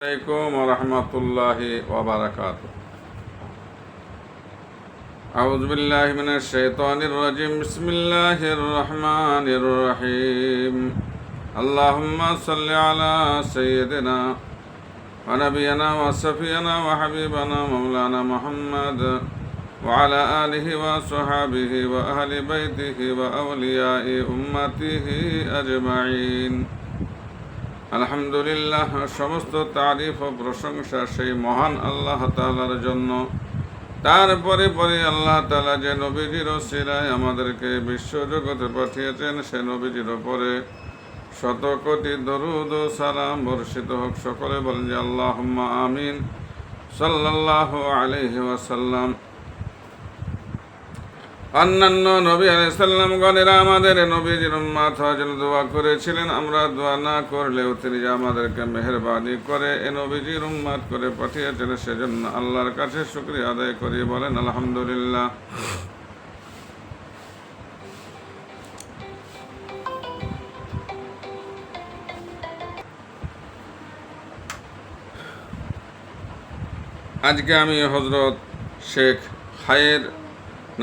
عليكم ورحمة الله وبركاته. أعوذ بالله من الشيطان الرجيم. بسم الله الرحمن الرحيم. اللهم صل على سيدنا ونبينا وصفينا وحبيبنا مولانا محمد وعلى آله وصحابه وأهل بيته وأولياء أمته أجمعين. আলহামদুলিল্লাহ, সমস্ত তারিফ ও প্রশংসা সেই মহান আল্লাহ তাআলার জন্য। তারপরে আল্লাহ তাআলা যে নবীজির ওসিলায় আমাদেরকে বিশ্বজগতে পাঠিয়েছেন, সে নবীজির ওপরে শত কোটি দরুদ ও সালাম বর্ষিত হোক। সকলে বলেন যে আল্লাহুম্মা আমিন। সাল্লাল্লাহু আলাইহি ওয়াসাল্লাম। অন্যান্য নবী আলাইহিস সালাম গণেরা আমাদের নবীজির উম্মত হওয়ার জন্য দোয়া করেছিলেন। আমরা দোয়া না করলেও তিনি যে আমাদেরকে মেহেরবানি করে এ নবীজির উম্মত করে পাঠিয়েছেন, সেজন্য আল্লাহর কাছে শুকরিয়া আদায় করি। বলেন আলহামদুলিল্লাহ। আজকে আমি হযরত শেখ খায়ের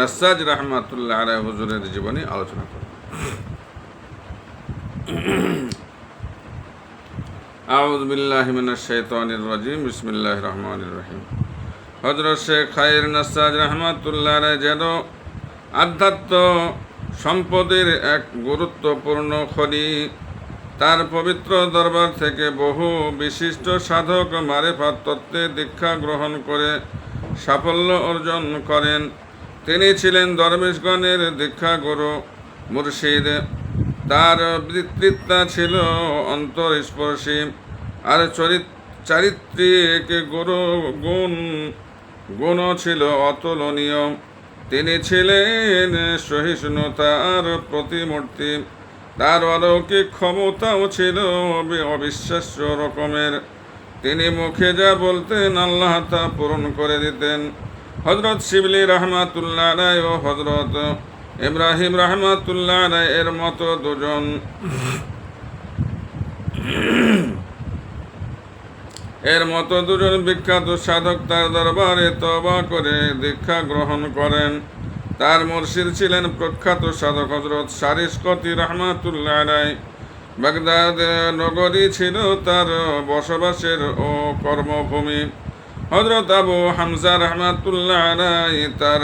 নাসাজ রাহমাতুল্লাহ আলাইহি হুজুরের জীবনী আলোচনা করব। আউযু বিল্লাহি মিনাশ শাইতানির রাজিম। বিসমিল্লাহির রহমানির রহিম। হযরত শেখ খায়ের নাসাজ রাহমাতুল্লাহ আলাইহি যেন আধ্যাত্ম সম্পদের এক গুরুত্বপূর্ণ খনি। তার পবিত্র দরবার থেকে বহু বিশিষ্ট সাধক মারেফাত তত্ত্বে দীক্ষা গ্রহণ করে সাফল্য অর্জন করেন। তিনি ছিলেন দরবেশগণের দীক্ষা গুরু মুর্শিদ। তার বক্তৃতা ছিল অন্তরস্পর্শী আর চারিত্রিক গুণও ছিল অতুলনীয়। তিনি ছিলেন সহিষ্ণুতার প্রতিমূর্তি। তার অলৌকিক ক্ষমতাও ছিল অবিশ্বাস্য রকমের। তিনি মুখে যা বলতেন আল্লাহ তা পূরণ করে দিতেন। হযরত শিবলি রাহমাতুল্লাহ আলাইহি ও হযরত ইব্রাহিম রাহমাতুল্লাহ আলাইহি এর মতো দুজন বিখ্যাত সাধক তার দরবারে তওবা করে দীক্ষা গ্রহণ করেন। তার মুর্শিদ ছিলেন প্রখ্যাত সাধক হযরত সারিস্কতি রাহমাতুল্লাহ আলাইহি। বাগদাদ নগরী ছিল তার বসবাসের ও কর্মভূমি। হযরত আবু হামজা রাহমাতুল্লাহ আলাইহি তার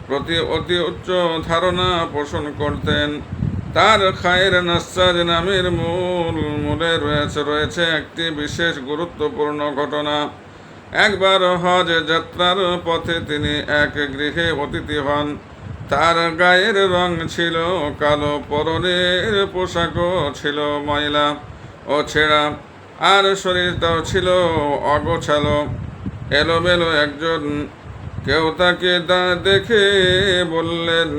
প্রতি অতি উচ্চ ধারণা পোষণ করতেন। তার খায়ের নাসাজ নামের মূলে রয়েছে একটি বিশেষ গুরুত্বপূর্ণ ঘটনা। একবার হজ যাত্রার পথে তিনি এক গৃহে অতিথি হন। তার গায়ের রং ছিল কালো, পরনের পোশাকও ছিল ময়লা ও ছেঁড়া, আর শরীরটাও ছিল অগোছালো, এলোমেলো। কেউ তাকে দেখে বললেন,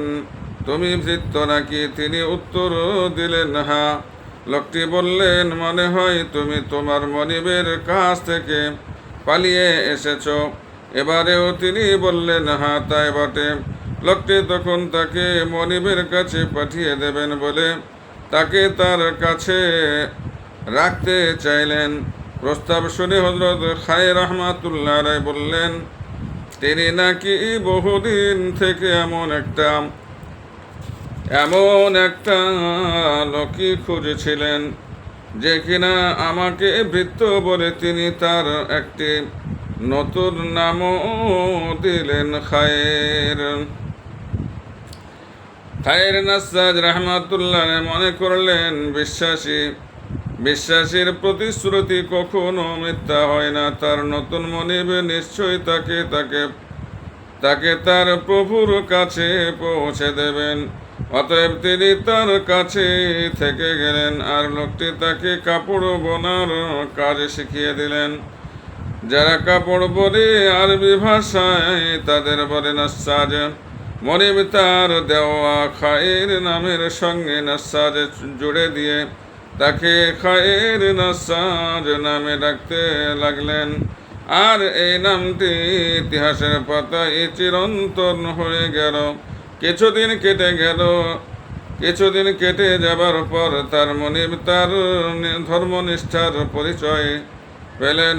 তুমি ভৃত্য নাকি? তিনি উত্তর দিলেন, হ্যাঁ। লোকটি বললেন, মনে হয় তুমি তোমার মনিবের কাছ থেকে পালিয়ে এসেছ। এবারেও তিনি বললেন, হ্যাঁ তাই বটে। লোকটি তখন তাকে মনিবের কাছে পাঠিয়ে দেবেন বলে তাকে তার কাছে রাখতে চাইলেন। প্রস্তাব শুনে হযরত খায়ের রাহমাতুল্লাহ আলাইহি বললেন, তিনি নাকি বহুদিন থেকে এমন একটা লোকই খুঁজেছিলেন যে কিনা আমাকে ভৃত্য বলে। তিনি তার একটি নতুন নামও দিলেন খায়ের। খায়ের নাসাজ রাহমাতুল্লাহ মনে করলেন, বিশ্বাসীর প্রতিশ্রুতি কখনো মিথ্যা হয় না। তার নতুন মনিব নিশ্চয়ই তাকে তার প্রভুর কাছে পৌঁছে দেবেন। অতএব তিনি তার কাছে থেকে গেলেন, আর লোকটি তাকে কাপড় বোনার কাজ শিখিয়ে দিলেন। যারা কাপড় বোনে আরবি ভাষায় তাদের বলে নাসাজ। মনিব তার দেওয়া খায়ের নামের সঙ্গে নাসাজ জুড়ে দিয়ে তাকে খায়ের নাসাজ নামে ডাকতে লাগলেন। আর এই নামটি ইতিহাসের পাতায় চিরন্তন হয়ে গেল। কিছুদিন কেটে যাবার পর তার মনিব তার ধর্মনিষ্ঠার পরিচয় পেলেন।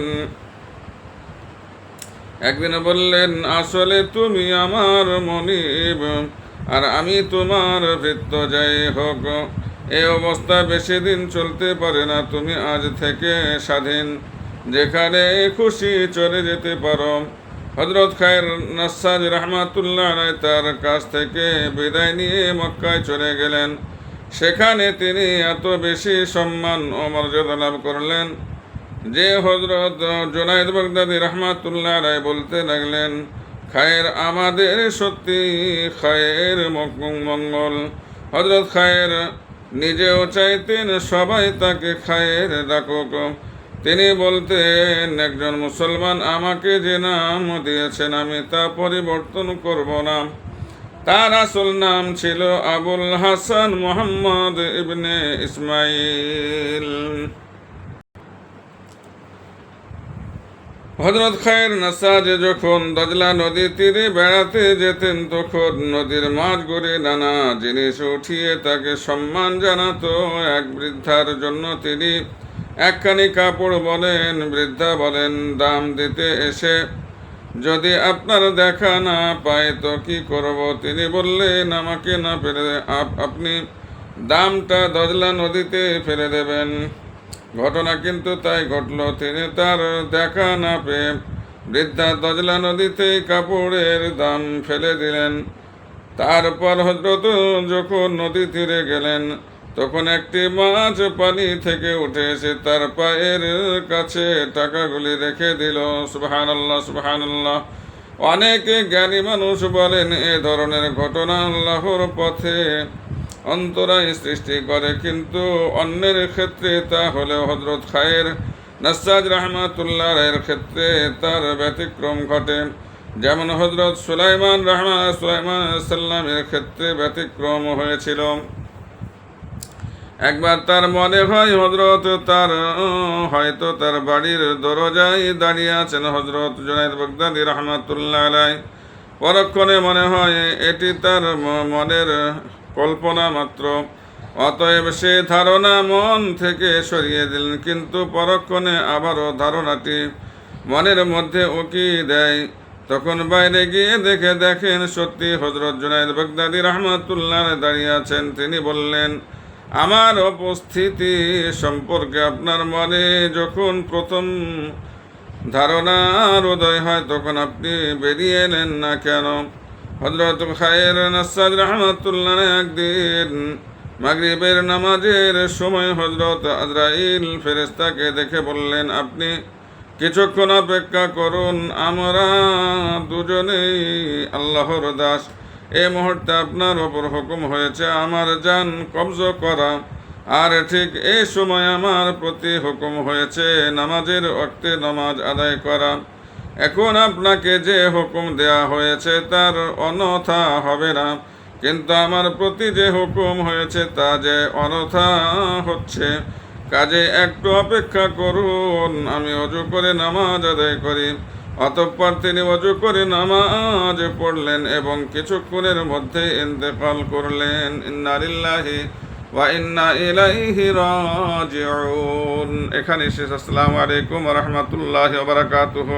একদিন বললেন, আসলে তুমি আমার মনিব আর আমি তোমার ভৃত্য, যাই হোক এই অবস্থা বেশি দিন চলতে পারে না, তুমি আজ থেকে স্বাধীন, যেখানে খুশি চলে যেতে পারো। হযরত খায়ের নাসাজ রাহমাতুল্লাহ আলাইহি তার কাছ থেকে বিদায় নিয়ে মক্কায় চলে গেলেন। সেখানে তিনি এত বেশি সম্মান ও মর্যাদা লাভ করলেন যে হযরত জুনায়েদ বাগদাদী রাহমাতুল্লাহ আলাইহি বলতে লাগলেন, খায়ের আমাদের সত্যি খায়ের মঙ্গল। হযরত খায়ের নিজেও চাইতেন সবাই তাকে খায়ের ডাকুক। তিনি বলতেন, একজন মুসলমান আমাকে যে নাম দিয়েছেন আমি তা পরিবর্তন করব না। তার আসল নাম ছিল আবুল হাসান মুহাম্মদ ইবনে ইসমাইল। হযরত খায়ের নাসাজ যখন দজলা নদীর তীরে বেড়াতে যেতেন তখন নদীর মাছ ঘুরে নানা জিনিস উঠিয়ে তাকে সম্মান জানাতো। এক বৃদ্ধার জন্য তিনি একখানি কাপড় বলেন, বৃদ্ধা বলেন, দাম দিতে এসে যদি আপনার দেখা না পায় তো কি করব? তিনি বললেন, আমাকে না ফেলে আপনি দামটা দজলা নদীতে ফেলে দেবেন। ঘটনা কিন্তু তাই ঘটল। তিনি তার দেখা না পেয়ে বৃদ্ধা দজলা নদীতে কাপড়ের দাম ফেলে দিলেন। তারপর হযরত যখন নদী তীরে গেলেন তখন একটি মাছ পানি থেকে উঠে এসে তার পায়ের কাছে টাকাগুলি রেখে দিল। সুবহানাল্লাহ, সুবহানাল্লাহ। অনেকে জ্ঞানী মানুষ বলেন এ ধরনের ঘটনা আল্লাহর পথে অন্তরায় সৃষ্টি করে, কিন্তু অন্যের ক্ষেত্রে তা হলেও হযরত খায়ের নাসাজ রাহমাতুল্লাহ আলাইহির ক্ষেত্রে তার ব্যতিক্রম ঘটে। যেমন হযরত সুলাইমান সাল্লামের ক্ষেত্রে ব্যতিক্রম হয়েছিল। একবার তার মনে হয় হয়তো তার বাড়ির দরজায় দাঁড়িয়ে আছেন হযরত জুনায়েদ বাগদাদী রাহমাতুল্লাহ আলাইহি। পরক্ষণে মনে হয় এটি তার মনের কল্পনা মাত্র, অতএব সে ধারণা মন থেকে সরিয়ে দিলেন। কিন্তু পরক্ষণে আবারও ধারণাটি মনের মধ্যে উকি দেয়। তখন বাইরে গিয়ে দেখেন সত্যি হযরত জুনায়েদ বাগদাদী রাহমাতুল্লাহ আলাইহি দাঁড়িয়ে আছেন। তিনি বললেন, আমার উপস্থিতি সম্পর্কে আপনার মনে যখন প্রথম ধারণার উদয় হয় তখন আপনি বেরিয়ে এলেন না কেন? হযরত খায়ের নাসাজ রাহমাতুল্লাহ আলাইহি একদিন মাগরিবের নামাজের সময় হযরত আজরাইল ফেরেশতাকে দেখে বললেন, আপনি কিছুক্ষণ অপেক্ষা করুন, আমরা দুজনেই আল্লাহর দাস। এই মুহূর্তে আপনার ওপর হুকুম হয়েছে আমার জান কবজ করা, আর ঠিক এই সময় আমার প্রতি হুকুম হয়েছে নামাজের ওয়াক্তে নামাজ আদায় করা। এখন আপনাকে যে হুকুম দেয়া হয়েছে তার অন্যথা হবে না, কিন্তু আমার প্রতি যে হুকুম হয়েছে তা যে অন্যথা হচ্ছে। কাজে একটু অপেক্ষা করুন, আমি ওযু করে নামাজ আদায় করি। অতঃপর তিনি ওযু করে নামাজ পড়লেন এবং কিছুক্ষণের মধ্যে ইন্তেকাল করলেন। ইন্না লিল্লাহি ওয়া ইন্না ইলাইহি রাজিউন। এখানে শেষ। আসসালামু আলাইকুম ওয়া রাহমাতুল্লাহি ওয়া বারাকাতুহু।